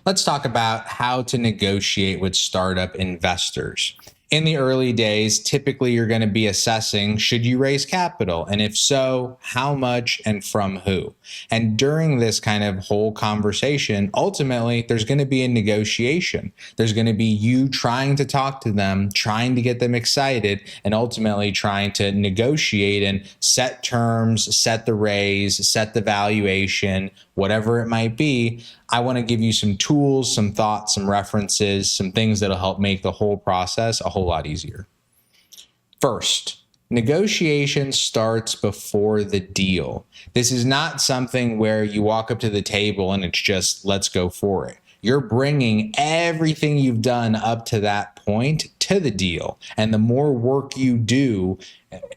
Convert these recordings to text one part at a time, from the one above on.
Let's talk about how to negotiate with startup investors. In the early days, typically you're going to be assessing, should you raise capital? And if so, how much and from who? And during this kind of whole conversation, ultimately, there's going to be a negotiation. There's going to be you trying to talk to them, trying to get them excited, and ultimately trying to negotiate and set terms, set the raise, set the valuation, whatever it might be. I want to give you some tools, some thoughts, some references, some things that'll help make the whole process a whole lot easier. First, negotiation starts before the deal. This is not something where you walk up to the table and it's just, let's go for it. You're bringing everything you've done up to that point to the deal. And the more work you do,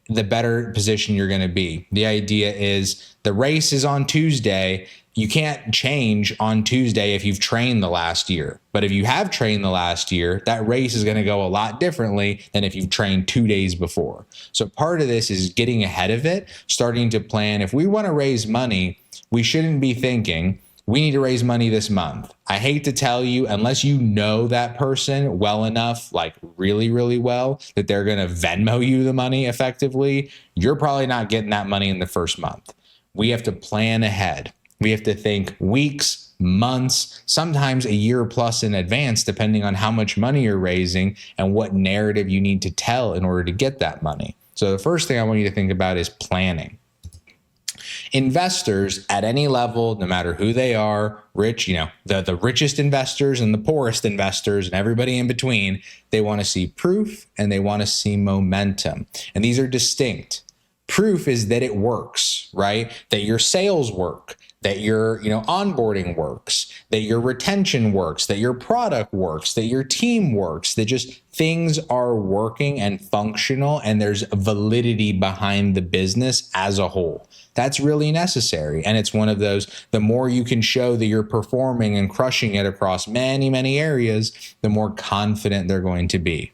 the better position you're going to be. The idea is the race is on Tuesday. You can't change on Tuesday if you've trained the last year. But if you have trained the last year, that race is going to go a lot differently than if you've trained 2 days before. So part of this is getting ahead of it, starting to plan. If we want to raise money, we shouldn't be thinking, we need to raise money this month. I hate to tell you, unless you know that person well enough, like really, really well, that they're going to Venmo you the money effectively, you're probably not getting that money in the first month. We have to plan ahead. We have to think weeks, months, sometimes a year plus in advance, depending on how much money you're raising and what narrative you need to tell in order to get that money. So the first thing I want you to think about is planning. Investors at any level, no matter who they are, rich, the richest investors and the poorest investors and everybody in between, they want to see proof and they want to see momentum. And these are distinct. Proof is that it works, right? That your sales work, that your onboarding works, that your retention works, that your product works, that your team works, that just things are working and functional and there's validity behind the business as a whole. That's really necessary. And it's one of those, the more you can show that you're performing and crushing it across many, many areas, the more confident they're going to be.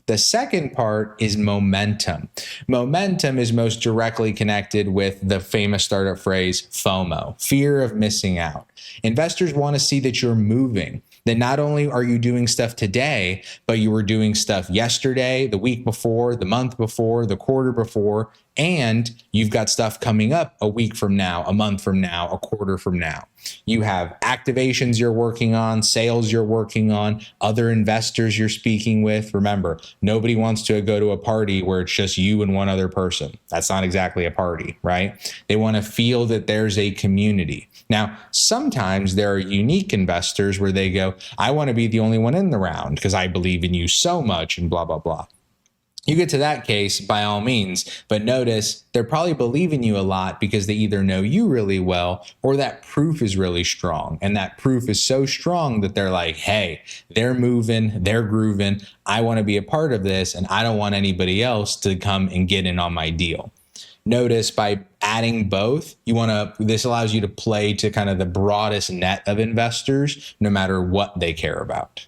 The second part is momentum. Momentum is most directly connected with the famous startup phrase FOMO, fear of missing out. Investors want to see that you're moving, that not only are you doing stuff today, but you were doing stuff yesterday, the week before, the month before, the quarter before, and you've got stuff coming up a week from now, a month from now, a quarter from now. You have activations you're working on, sales you're working on, other investors you're speaking with. Remember, nobody wants to go to a party where it's just you and one other person. That's not exactly a party, right? They want to feel that there's a community. Now, sometimes there are unique investors where they go, I want to be the only one in the round because I believe in you so much and blah, blah, blah. You get to that case, by all means, but notice they're probably believing you a lot because they either know you really well or that proof is really strong. And that proof is so strong that they're like, hey, they're moving, they're grooving. I want to be a part of this and I don't want anybody else to come and get in on my deal. Notice by adding both, this allows you to play to kind of the broadest net of investors, no matter what they care about.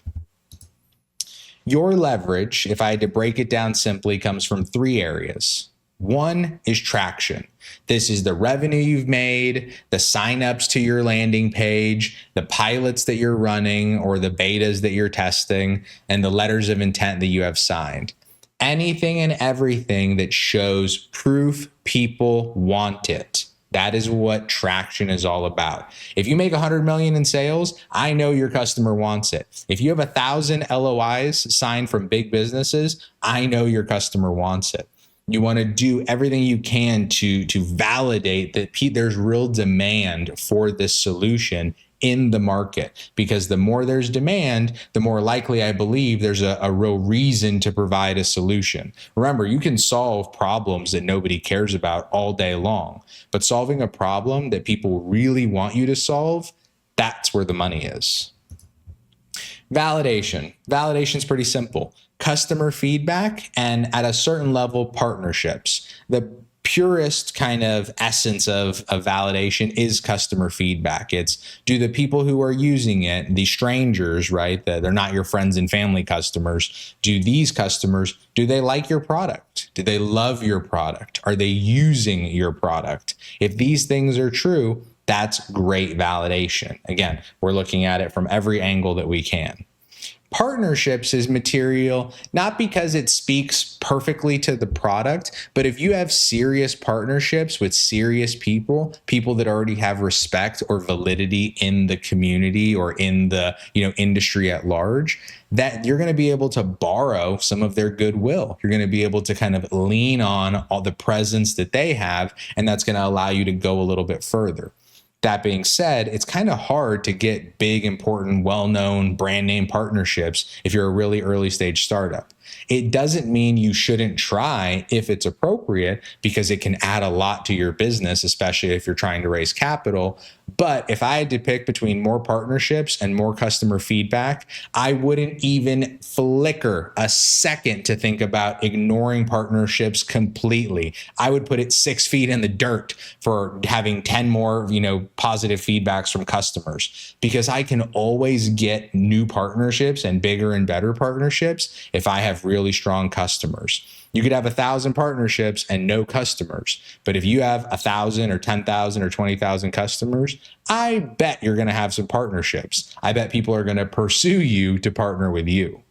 Your leverage, if I had to break it down simply, comes from 3 areas. One is traction. This is the revenue you've made, the signups to your landing page, the pilots that you're running or the betas that you're testing, and the letters of intent that you have signed. Anything and everything that shows proof people want it. That is what traction is all about. If you make 100 million in sales, I know your customer wants it. If you have 1,000 LOIs signed from big businesses, I know your customer wants it. You want to do everything you can to validate that there's real demand for this solution in the market, because the more there's demand, the more likely I believe there's a real reason to provide a solution. Remember, you can solve problems that nobody cares about all day long, but solving a problem that people really want you to solve, that's where the money is. Validation. Validation is pretty simple. Customer feedback and at a certain level, partnerships. The purest kind of essence of validation is customer feedback. It's, do the people who are using it, the strangers, right? They're not your friends and family customers. Do these customers, do they like your product? Do they love your product? Are they using your product? If these things are true, That's great validation. Again, we're looking at it from every angle that we can. Partnerships is material, not because it speaks perfectly to the product, but if you have serious partnerships with serious people, people that already have respect or validity in the community or in the, industry at large, that you're going to be able to borrow some of their goodwill. You're going to be able to kind of lean on all the presence that they have, and that's going to allow you to go a little bit further. That being said, it's kind of hard to get big, important, well-known brand name partnerships if you're a really early stage startup. It doesn't mean you shouldn't try if it's appropriate, because it can add a lot to your business, especially if you're trying to raise capital. But if I had to pick between more partnerships and more customer feedback, I wouldn't even flicker a second to think about ignoring partnerships completely. I would put it 6 feet in the dirt for having 10 more, positive feedbacks from customers, because I can always get new partnerships and bigger and better partnerships if I have really strong customers. You could have 1,000 partnerships and no customers, but if you have 1,000 or 10,000 or 20,000 customers, I bet you're going to have some partnerships. I bet people are going to pursue you to partner with you.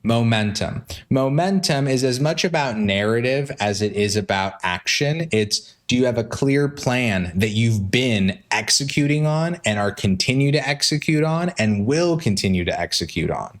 Momentum. Momentum is as much about narrative as it is about action. It's, do you have a clear plan that you've been executing on and are continue to execute on and will continue to execute on?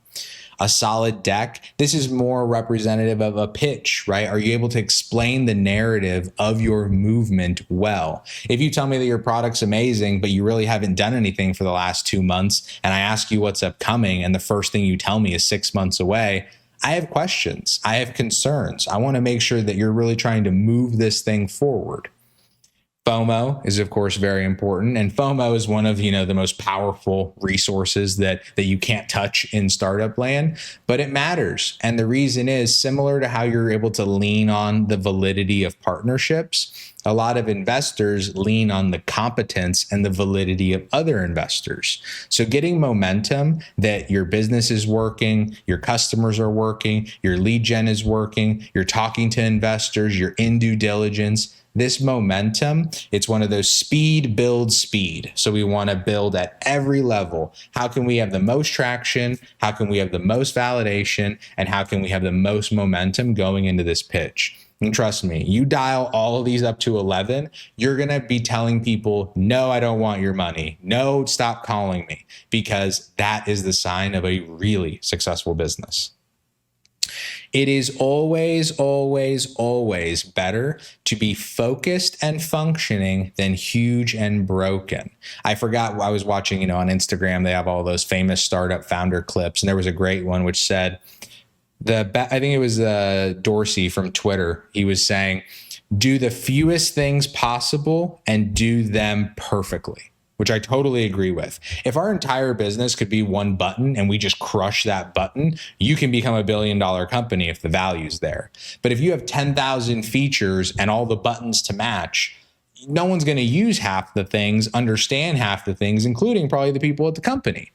A solid deck. This is more representative of a pitch, right? Are you able to explain the narrative of your movement well? If you tell me that your product's amazing, but you really haven't done anything for the last 2 months, and I ask you what's upcoming, and the first thing you tell me is 6 months away, I have questions. I have concerns. I want to make sure that you're really trying to move this thing forward. FOMO is, of course, very important. And FOMO is one of, the most powerful resources that you can't touch in startup land, but it matters. And the reason is similar to how you're able to lean on the validity of partnerships. A lot of investors lean on the competence and the validity of other investors. So getting momentum that your business is working, your customers are working, your lead gen is working, you're talking to investors, you're in due diligence. This momentum, it's one of those speed builds speed. So we want to build at every level. How can we have the most traction? How can we have the most validation? And how can we have the most momentum going into this pitch? And trust me, you dial all of these up to 11, you're going to be telling people, no, I don't want your money. No, stop calling me, because that is the sign of a really successful business. It is always, always, always better to be focused and functioning than huge and broken. I forgot, I was watching, on Instagram, they have all those famous startup founder clips, and there was a great one which said, I think it was Dorsey from Twitter. He was saying, do the fewest things possible and do them perfectly, which I totally agree with. If our entire business could be one button and we just crush that button, you can become $1 billion company if the value's there. But if you have 10,000 features and all the buttons to match, no one's going to use half the things, understand half the things, including probably the people at the company.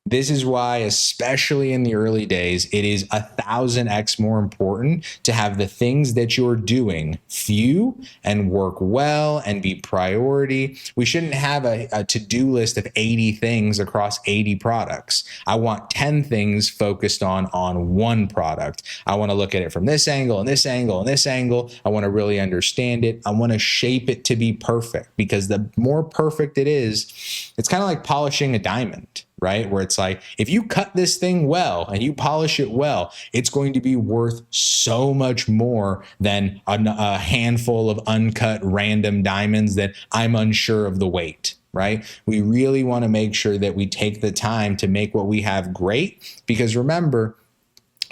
This is why, especially in the early days, it is 1,000x more important to have the things that you're doing few and work well and be priority. We shouldn't have a to-do list of 80 things across 80 products. I want 10 things focused on one product. I want to look at it from this angle and this angle and this angle. I want to really understand it. I want to shape it to be perfect, because the more perfect it is, it's kind of like polishing a diamond, right? Where it's like, if you cut this thing well and you polish it well, it's going to be worth so much more than a handful of uncut random diamonds that I'm unsure of the weight, right? We really want to make sure that we take the time to make what we have great, because remember,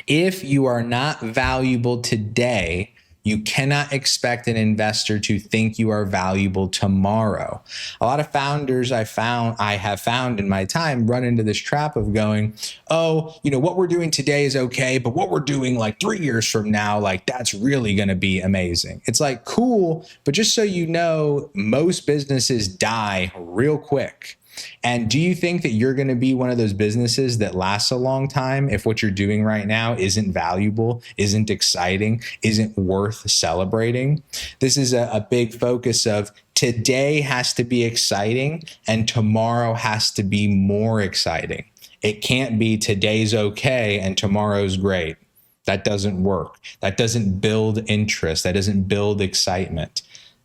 if you are not valuable today, you cannot expect an investor to think you are valuable tomorrow. A lot of founders I have found in my time run into this trap of going, oh, what we're doing today is okay, but what we're doing like 3 years from now, like that's really going to be amazing. It's like, cool, but just so you know, most businesses die real quick. And do you think that you're going to be one of those businesses that lasts a long time if what you're doing right now isn't valuable, isn't exciting, isn't worth celebrating? This is a big focus of today has to be exciting and tomorrow has to be more exciting. It can't be today's okay and tomorrow's great. That doesn't work. That doesn't build interest. That doesn't build excitement.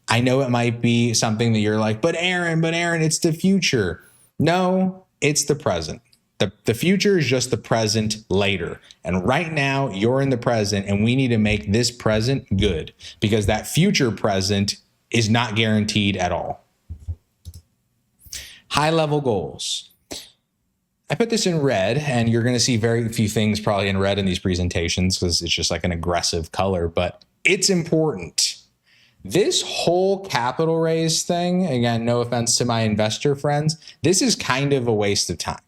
I know it might be something that you're like, but Aaron, it's the future. No, it's the present. The future is just the present later. And right now you're in the present and we need to make this present good because that future present is not guaranteed at all. High level goals. I put this in red, and you're going to see very few things probably in red in these presentations because it's just like an aggressive color, but it's important. This whole capital raise thing, again, no offense to my investor friends, this is kind of a waste of time.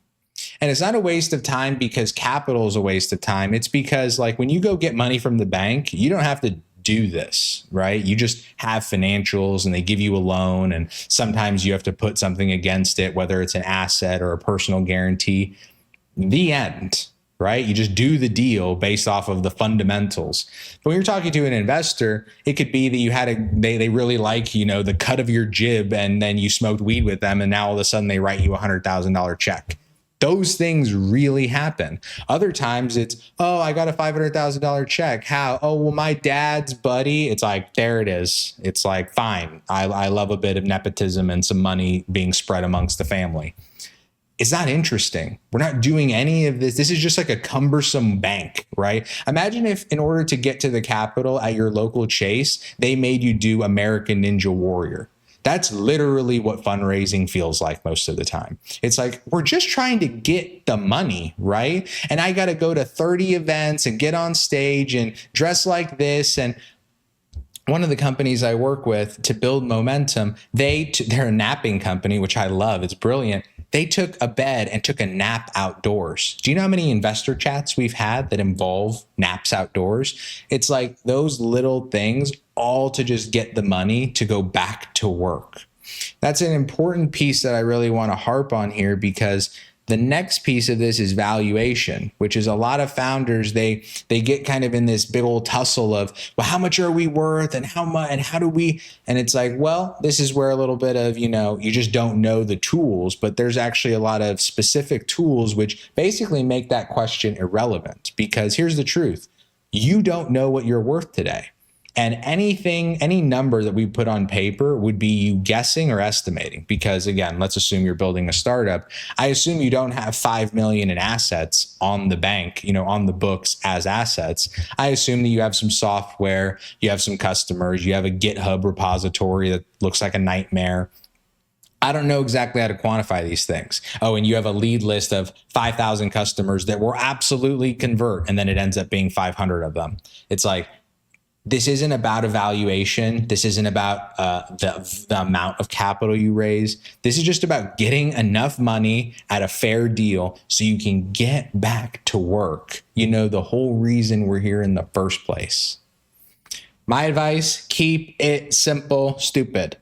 And it's not a waste of time because capital is a waste of time. It's because like when you go get money from the bank, you don't have to do this, right? You just have financials and they give you a loan and sometimes you have to put something against it, whether it's an asset or a personal guarantee. The end, right? You just do the deal based off of the fundamentals. But when you're talking to an investor, it could be that you had they really like, the cut of your jib and then you smoked weed with them and now all of a sudden they write you $100,000 check. Those things really happen. Other times it's, oh, I got a $500,000 check. How? Oh, well, my dad's buddy. It's like, there it is. It's like, fine. I love a bit of nepotism and some money being spread amongst the family. It's not interesting. We're not doing any of this. This is just like a cumbersome bank, right? Imagine if in order to get to the Capitol at your local Chase, they made you do American Ninja Warrior. That's literally what fundraising feels like most of the time. It's like, we're just trying to get the money, right? And I got to go to 30 events and get on stage and dress like this. And one of the companies I work with to build momentum, they're a napping company, which I love. It's brilliant. They took a bed and took a nap outdoors. Do you know how many investor chats we've had that involve naps outdoors? It's like those little things all to just get the money to go back to work. That's an important piece that I really want to harp on here because the next piece of this is valuation, which is a lot of founders, they get kind of in this big old tussle of, well, how much are we worth and how much and how do we? And it's like, well, this is where a little bit of, you just don't know the tools, but there's actually a lot of specific tools which basically make that question irrelevant because here's the truth. You don't know what you're worth today. And any number that we put on paper would be you guessing or estimating. Because again, let's assume you're building a startup. I assume you don't have 5 million in assets on the bank, on the books as assets. I assume that you have some software, you have some customers, you have a GitHub repository that looks like a nightmare. I don't know exactly how to quantify these things. Oh, and you have a lead list of 5,000 customers that will absolutely convert. And then it ends up being 500 of them. It's like, this isn't about evaluation. This isn't about the amount of capital you raise. This is just about getting enough money at a fair deal so you can get back to work. The whole reason we're here in the first place. My advice, keep it simple, stupid.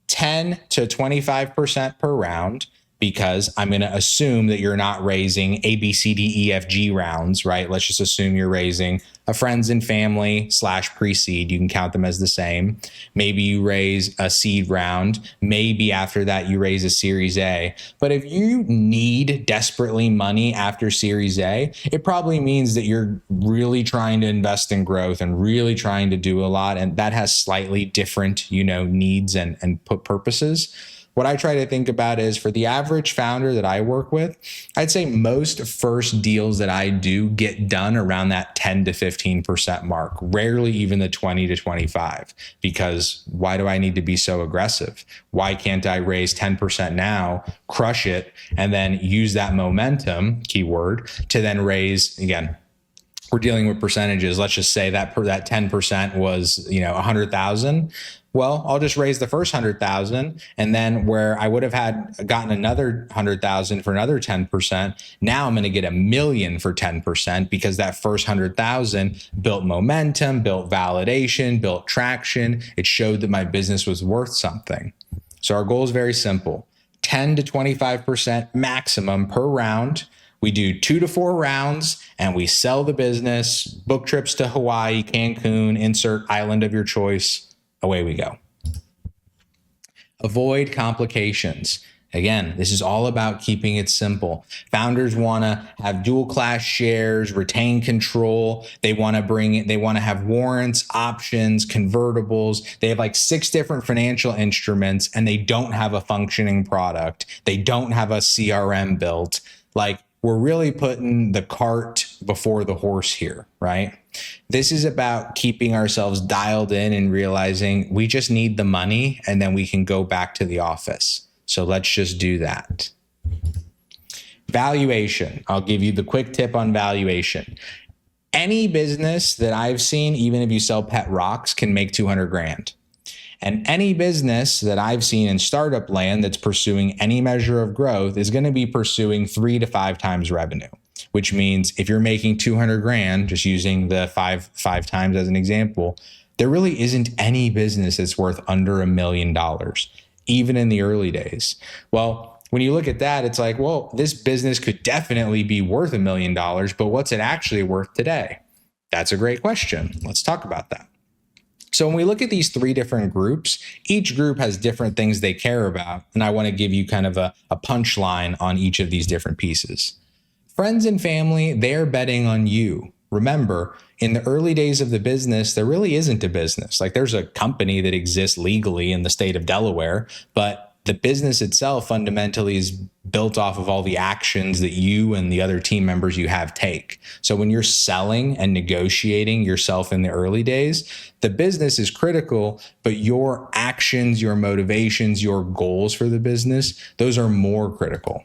10 to 25% per round. Because I'm going to assume that you're not raising A, B, C, D, E, F, G rounds, right? Let's just assume you're raising a friends and family / pre-seed. You can count them as the same. Maybe you raise a seed round. Maybe after that you raise a Series A. But if you need desperately money after Series A, it probably means that you're really trying to invest in growth and really trying to do a lot. And that has slightly different, needs and purposes. What I try to think about is for the average founder that I work with, I'd say most first deals that I do get done around that 10 to 15% mark, rarely even the 20 to 25, because why do I need to be so aggressive? Why can't I raise 10% now, crush it, and then use that momentum, keyword, to then raise, again, we're dealing with percentages. Let's just say that 10% was, 100,000. Well, I'll just raise the first 100,000, and then where I would have gotten another 100,000 for another 10%, now I'm going to get $1 million for 10% because that first 100,000 built momentum, built validation, built traction. It showed that my business was worth something. So our goal is very simple. 10 to 25% maximum per round. We do 2 to 4 rounds and we sell the business, book trips to Hawaii, Cancun, insert island of your choice. Away we go. Avoid complications. Again, this is all about keeping it simple. Founders want to have dual class shares, retain control. They want to have warrants, options, convertibles. They have like 6 different financial instruments and they don't have a functioning product. They don't have a CRM built. Like, we're really putting the cart before the horse here, right? This is about keeping ourselves dialed in and realizing we just need the money and then we can go back to the office. So let's just do that. Valuation. I'll give you the quick tip on valuation. Any business that I've seen, even if you sell pet rocks, can make 200 grand. And any business that I've seen in startup land that's pursuing any measure of growth is going to be pursuing 3 to 5 times revenue, which means if you're making 200 grand, just using the five times as an example, there really isn't any business that's worth under $1 million, even in the early days. Well, when you look at that, it's like, well, this business could definitely be worth $1 million, but what's it actually worth today? That's a great question. Let's talk about that. So when we look at these 3 different groups, each group has different things they care about. And I want to give you kind of a punchline on each of these different pieces. Friends and family, they're betting on you. Remember, in the early days of the business, there really isn't a business. Like, there's a company that exists legally in the state of Delaware, but the business itself fundamentally is built off of all the actions that you and the other team members you have take. So when you're selling and negotiating yourself in the early days, the business is critical, but your actions, your motivations, your goals for the business, those are more critical.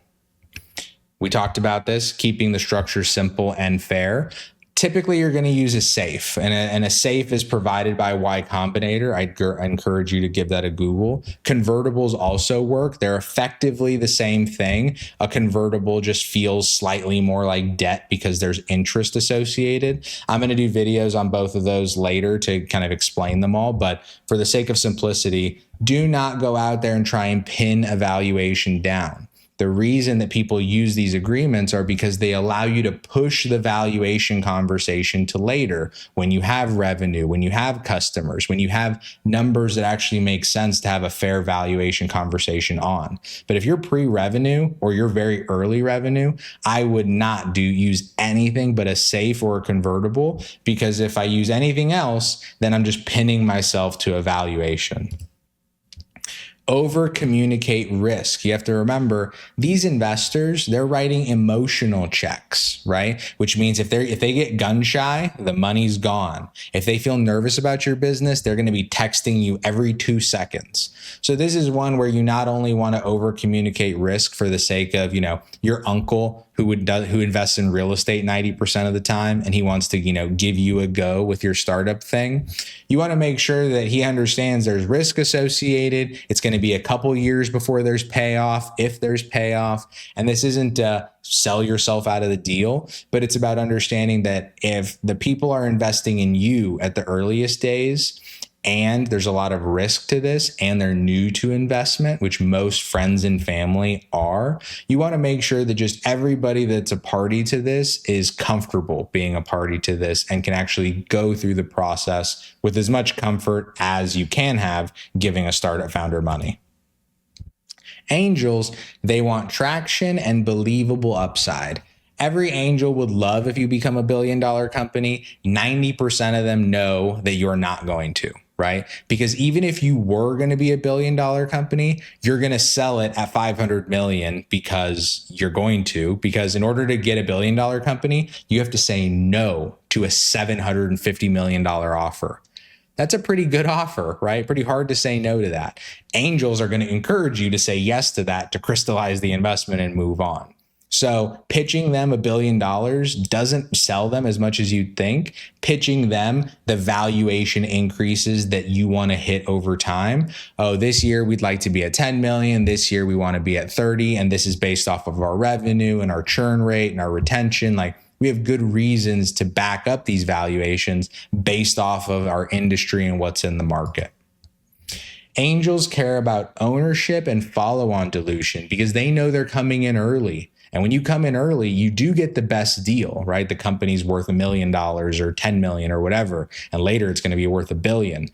We talked about this, keeping the structure simple and fair. Typically, you're going to use a safe, and a safe is provided by Y Combinator. I encourage you to give that a Google. Convertibles also work. They're effectively the same thing. A convertible just feels slightly more like debt because there's interest associated. I'm going to do videos on both of those later to kind of explain them all, but for the sake of simplicity, do not go out there and try and pin a valuation down. The reason that people use these agreements are because they allow you to push the valuation conversation to later when you have revenue, when you have customers, when you have numbers that actually make sense to have a fair valuation conversation on. But if you're pre-revenue or you're very early revenue, I would not use anything but a safe or a convertible, because if I use anything else, then I'm just pinning myself to a valuation. Over communicate risk. You have to remember, these investors, they're writing emotional checks, right? Which means if they get gun shy, the money's gone. If they feel nervous about your business, they're going to be texting you every 2 seconds. So this is one where you not only want to over communicate risk for the sake of, your uncle who invests in real estate 90% of the time, and he wants to, give you a go with your startup thing. You want to make sure that he understands there's risk associated. It's going to be a couple years before there's payoff, if there's payoff. And this isn't sell yourself out of the deal, but it's about understanding that if the people are investing in you at the earliest days, and there's a lot of risk to this, and they're new to investment, which most friends and family are, you want to make sure that just everybody that's a party to this is comfortable being a party to this and can actually go through the process with as much comfort as you can have giving a startup founder money. Angels, they want traction and believable upside. Every angel would love if you become a $1 billion company. 90% of them know that you're not going to, right? Because even if you were going to be a $1 billion company, you're going to sell it at 500 million because you're going to, because in order to get a $1 billion company, you have to say no to a $750 million offer. That's a pretty good offer, right? Pretty hard to say no to that. Angels are going to encourage you to say yes to that to crystallize the investment and move on. So pitching them $1 billion doesn't sell them as much as you'd think. Pitching them the valuation increases that you want to hit over time. Oh, this year we'd like to be at 10 million. This year we want to be at 30. And this is based off of our revenue and our churn rate and our retention. Like, we have good reasons to back up these valuations based off of our industry and what's in the market. Angels care about ownership and follow-on dilution because they know they're coming in early. And when you come in early, you do get the best deal, right? The company's worth $1 million or 10 million or whatever. And later it's going to be worth $1 billion.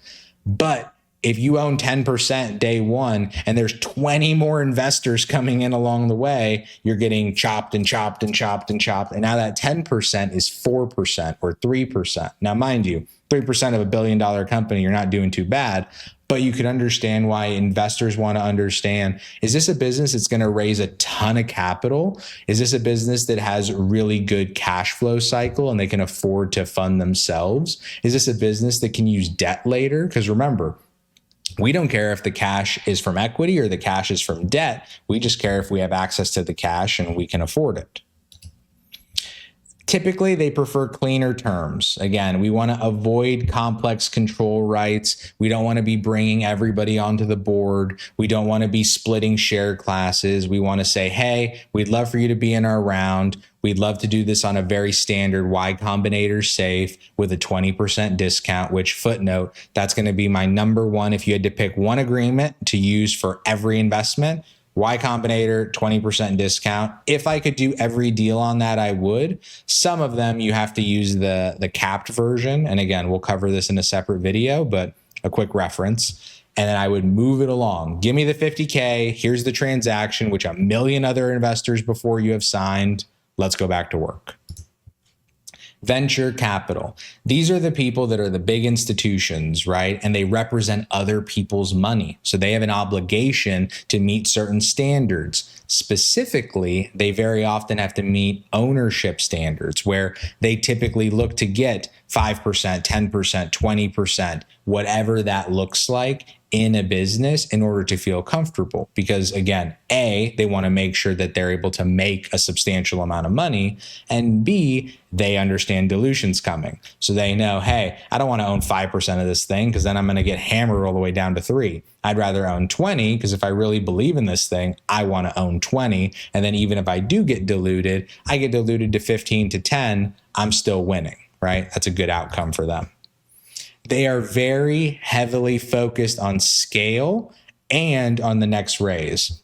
But if you own 10% day one and there's 20 more investors coming in along the way, you're getting chopped and chopped and chopped and chopped. And now that 10% is 4% or 3%. Now, mind you, 3% of a $1 billion company, you're not doing too bad. But you could understand why investors want to understand, is this a business that's going to raise a ton of capital? Is this a business that has really good cash flow cycle and they can afford to fund themselves? Is this a business that can use debt later? Because remember, we don't care if the cash is from equity or the cash is from debt. We just care if we have access to the cash and we can afford it. Typically, they prefer cleaner terms. Again, we want to avoid complex control rights. We don't want to be bringing everybody onto the board. We don't want to be splitting share classes. We want to say, hey, we'd love for you to be in our round. We'd love to do this on a very standard Y Combinator safe with a 20% discount, which, footnote, that's going to be my number one. If you had to pick one agreement to use for every investment, Y Combinator, 20% discount. If I could do every deal on that, I would. Some of them you have to use the capped version. And again, we'll cover this in a separate video, but a quick reference. And then I would move it along. Give me the 50K. Here's the transaction, which 1 million other investors before you have signed. Let's go back to work. Venture capital. These are the people that are the big institutions, right? And they represent other people's money. So they have an obligation to meet certain standards. Specifically, they very often have to meet ownership standards where they typically look to get 5%, 10%, 20%, whatever that looks like in a business in order to feel comfortable. Because again, A, they want to make sure that they're able to make a substantial amount of money, and B, they understand dilution's coming. So they know, hey, I don't want to own 5% of this thing because then I'm going to get hammered all the way down to 3. I'd rather own 20 because if I really believe in this thing, I want to own 20. And then even if I do get diluted, I get diluted to 15 to 10, I'm still winning, right? That's a good outcome for them. They are very heavily focused on scale and on the next raise.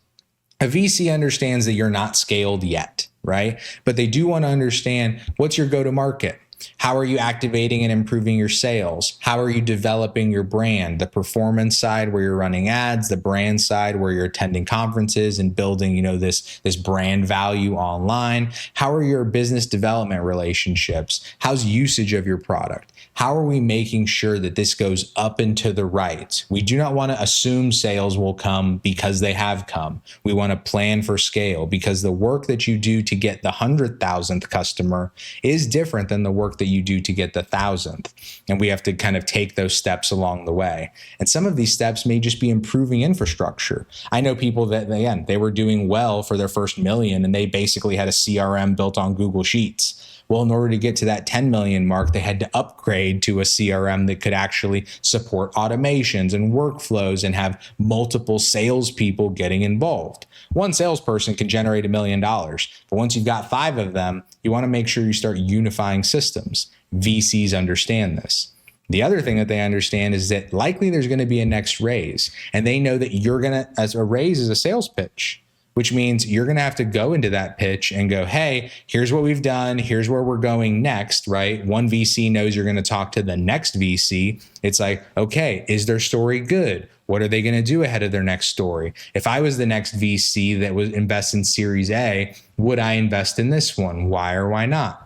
A VC understands that you're not scaled yet, right? But they do want to understand, what's your go-to-market? How are you activating and improving your sales? How are you developing your brand? The performance side where you're running ads, the brand side where you're attending conferences and building, this brand value online. How are your business development relationships? How's usage of your product? How are we making sure that this goes up and to the right? We do not want to assume sales will come because they have come. We want to plan for scale because the work that you do to get the 100,000th customer is different than the work that you do to get the 1,000th. And we have to kind of take those steps along the way. And some of these steps may just be improving infrastructure. I know people that, again, they were doing well for their first million and they basically had a CRM built on Google Sheets. Well, in order to get to that 10 million mark, they had to upgrade to a CRM that could actually support automations and workflows and have multiple salespeople getting involved. One salesperson can generate $1 million, but once you've got 5 of them, you want to make sure you start unifying systems. VCs understand this. The other thing that they understand is that likely there's going to be a next raise, and they know that you're going to, as a raise is a sales pitch, which means you're going to have to go into that pitch and go, hey, here's what we've done. Here's where we're going next, right? One VC knows you're going to talk to the next VC. It's like, okay, is their story good? What are they going to do ahead of their next story? If I was the next VC that would invest in Series A, would I invest in this one? Why or why not?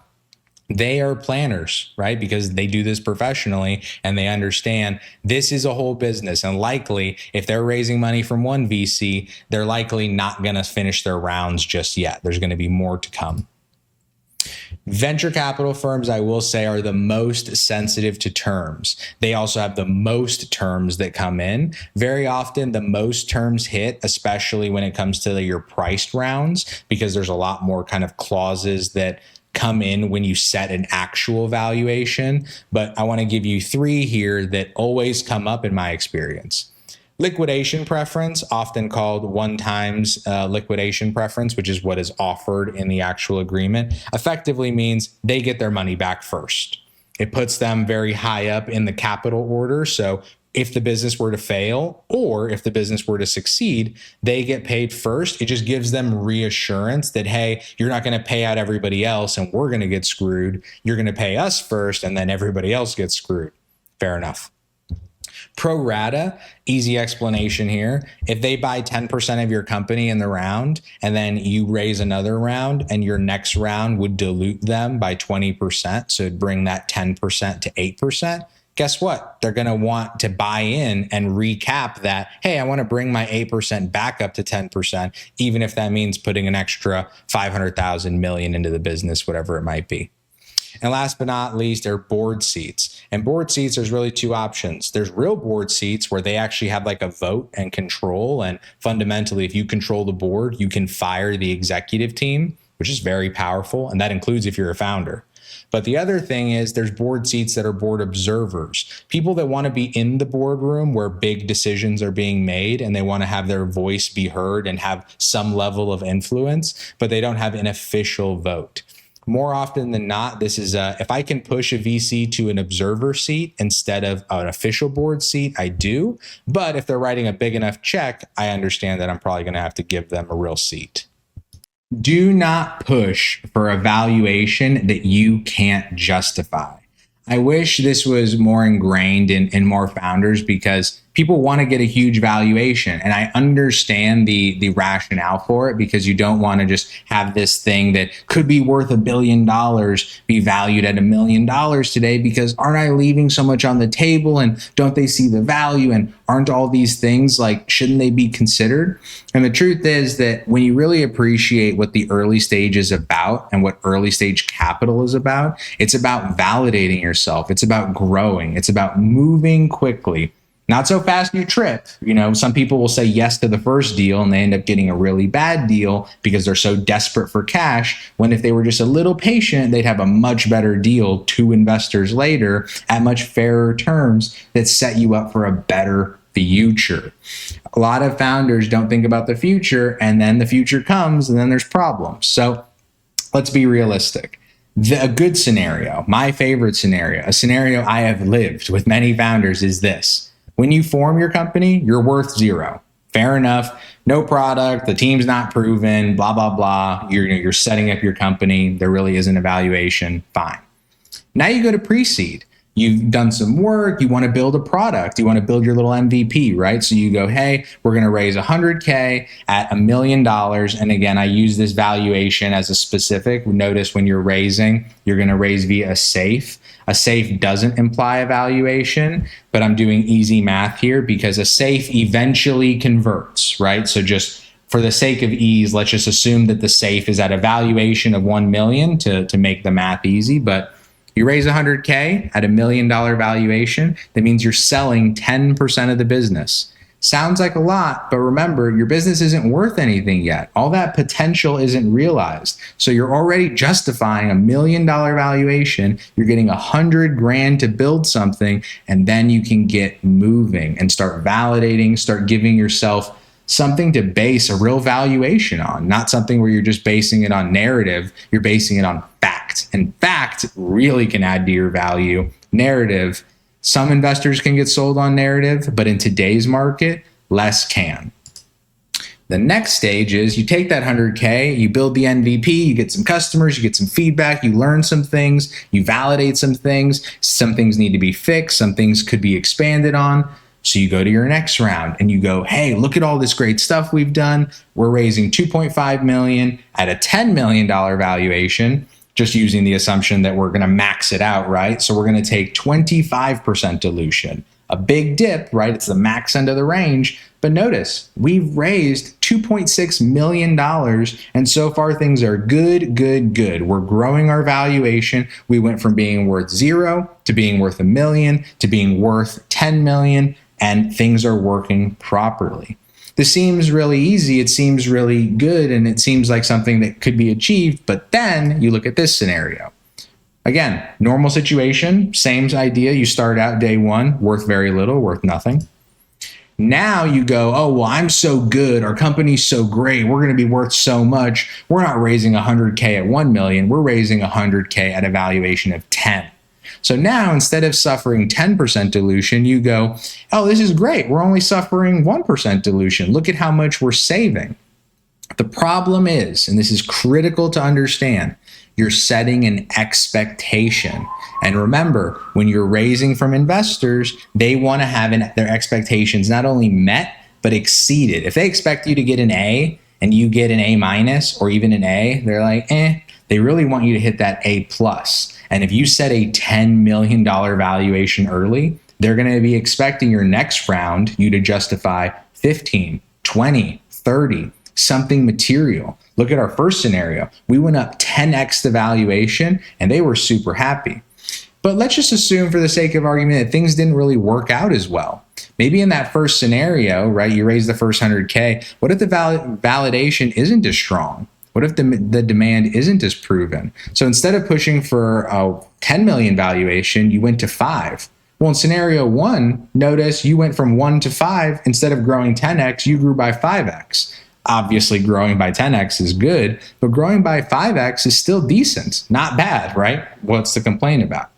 They are planners, right? Because they do this professionally and they understand this is a whole business. And likely, if they're raising money from one VC, they're likely not going to finish their rounds just yet. There's going to be more to come. Venture capital firms, I will say, are the most sensitive to terms. They also have the most terms that come in. Very often, the most terms hit, especially when it comes to your priced rounds, because there's a lot more kind of clauses that come in when you set an actual valuation. But I want to give you 3 here that always come up in my experience. Liquidation preference, often called 1 times liquidation preference, which is what is offered in the actual agreement, effectively means they get their money back first. It puts them very high up in the capital order. So if the business were to fail or if the business were to succeed, they get paid first. It just gives them reassurance that, hey, you're not going to pay out everybody else and we're going to get screwed. You're going to pay us first and then everybody else gets screwed. Fair enough. Pro rata, easy explanation here. If they buy 10% of your company in the round and then you raise another round and your next round would dilute them by 20%, so it'd bring that 10% to 8%, guess what? They're going to want to buy in and recap that, hey, I want to bring my 8% back up to 10%, even if that means putting an extra 500,000 million into the business, whatever it might be. And last but not least are board seats. And board seats, there's really two options. There's real board seats where they actually have like a vote and control. And fundamentally, if you control the board, you can fire the executive team, which is very powerful. And that includes if you're a founder. But the other thing is there's board seats that are board observers, people that want to be in the boardroom where big decisions are being made and they want to have their voice be heard and have some level of influence, but they don't have an official vote. More often than not, this is if I can push a VC to an observer seat instead of an official board seat, I do. But if they're writing a big enough check, I understand that I'm probably going to have to give them a real seat. Do not push for a valuation that you can't justify. I wish this was more ingrained in more founders because people want to get a huge valuation. And I understand the rationale for it because you don't want to just have this thing that could be worth $1 billion be valued at $1 million today because aren't I leaving so much on the table and don't they see the value and aren't all these things like, shouldn't they be considered? And the truth is that when you really appreciate what the early stage is about and what early stage capital is about, it's about validating yourself. It's about growing. It's about moving quickly. Not so fast you trip. You know, some people will say yes to the first deal and they end up getting a really bad deal because they're so desperate for cash, when if they were just a little patient, they'd have a much better deal 2 investors later at much fairer terms that set you up for a better future. A lot of founders don't think about the future, and then the future comes and then there's problems. So let's be realistic. A good scenario, my favorite scenario, a scenario I have lived with many founders is this. When you form your company, you're worth 0. Fair enough. No product. The team's not proven, blah, blah, blah. You're setting up your company. There really isn't a valuation. Fine. Now you go to pre-seed. You've done some work. You want to build a product. You want to build your little MVP, right? So you go, hey, we're going to raise $100K at $1 million. And again, I use this valuation as a specific. Notice when you're raising, you're going to raise via a SAFE. A SAFE doesn't imply a valuation, but I'm doing easy math here because a SAFE eventually converts, right? So just for the sake of ease, let's just assume that the SAFE is at a valuation of 1 million to make the math easy. But you raise $100K at $1 million valuation, that means you're selling 10% of the business. Sounds like a lot, but remember, your business isn't worth anything yet. All that potential isn't realized. So you're already justifying $1 million valuation. You're getting $100,000 to build something, and then you can get moving and start validating, start giving yourself something to base a real valuation on, not something where you're just basing it on narrative. You're basing it on fact. And fact really can add to your value. Narrative, some investors can get sold on narrative, but in today's market, less can. The next stage is you take that $100K, you build the MVP, you get some customers, you get some feedback, you learn some things, you validate some things. Some things need to be fixed, some things could be expanded on. So you go to your next round and you go, hey, look at all this great stuff we've done. We're raising $2.5 million at a $10 million valuation, just using the assumption that we're going to max it out, right? So we're going to take 25% dilution, a big dip, right? It's the max end of the range. But notice, we've raised $2.6 million, and so far things are good. We're growing our valuation. We went from being worth 0 to being worth $1 million to being worth $10 million, and things are working properly. This seems really easy, it seems really good, and it seems like something that could be achieved, but then you look at this scenario. Again, normal situation, same idea. You start out day 1, worth very little, worth nothing. Now you go, oh, well, I'm so good. Our company's so great. We're going to be worth so much. We're not raising $100K at $1 million. We're raising $100K at a valuation of 10. So now instead of suffering 10% dilution, you go, oh, this is great. We're only suffering 1% dilution. Look at how much we're saving. The problem is, and this is critical to understand, you're setting an expectation. And remember, when you're raising from investors, they want to have their expectations not only met, but exceeded. If they expect you to get an A and you get an A minus or even an A, they're like, They really want you to hit that A plus. And if you set a $10 million valuation early, they're going to be expecting your next round you to justify 15, 20, 30, something material. Look at our first scenario. We went up 10x the valuation and they were super happy. But let's just assume for the sake of argument that things didn't really work out as well. Maybe in that first scenario, right, you raise the first 100K. What if the validation isn't as strong? What if the demand isn't as proven? So instead of pushing for a 10 million valuation, you went to 5. Well, in scenario 1, notice you went from 1 to 5. Instead of growing 10x, you grew by 5x. Obviously, growing by 10x is good, but growing by 5x is still decent. Not bad, right? What's to complain about?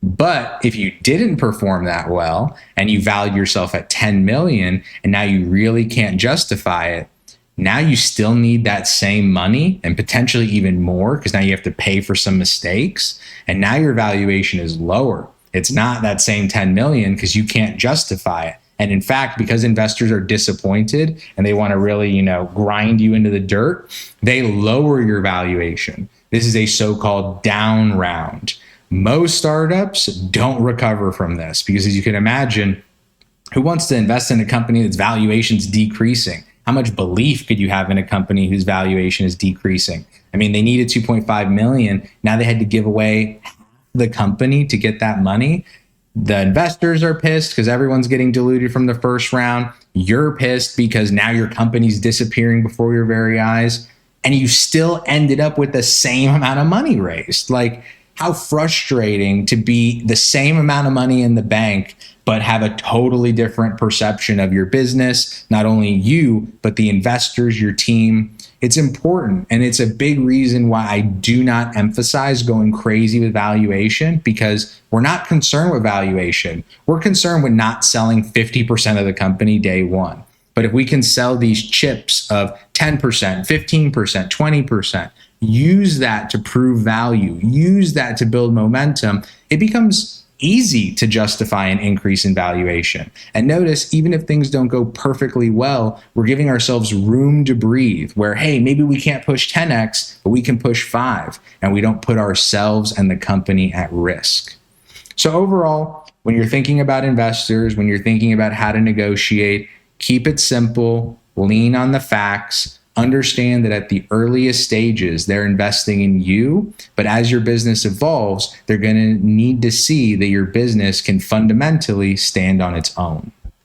But if you didn't perform that well and you valued yourself at 10 million and now you really can't justify it, now you still need that same money and potentially even more because now you have to pay for some mistakes. And now your valuation is lower. It's not that same 10 million because you can't justify it. And in fact, because investors are disappointed and they want to really, grind you into the dirt, they lower your valuation. This is a so-called down round. Most startups don't recover from this because, as you can imagine, who wants to invest in a company that's valuation's decreasing? How much belief could you have in a company whose valuation is decreasing? I mean, they needed 2.5 million. Now they had to give away the company to get that money. The investors are pissed because everyone's getting diluted from the first round. You're pissed because now your company's disappearing before your very eyes. And you still ended up with the same amount of money raised. Like, how frustrating to be the same amount of money in the bank, but have a totally different perception of your business, not only you, but the investors, your team. It's important. And it's a big reason why I do not emphasize going crazy with valuation, because we're not concerned with valuation. We're concerned with not selling 50% of the company day one. But if we can sell these chips of 10%, 15%, 20%, use that to prove value, use that to build momentum, it becomes easy to justify an increase in valuation. And notice, even if things don't go perfectly well, we're giving ourselves room to breathe where, hey, maybe we can't push 10x, but we can push 5, and we don't put ourselves and the company at risk. So overall, when you're thinking about investors, when you're thinking about how to negotiate, keep it simple, lean on the facts, understand that at the earliest stages, they're investing in you, but as your business evolves, they're going to need to see that your business can fundamentally stand on its own.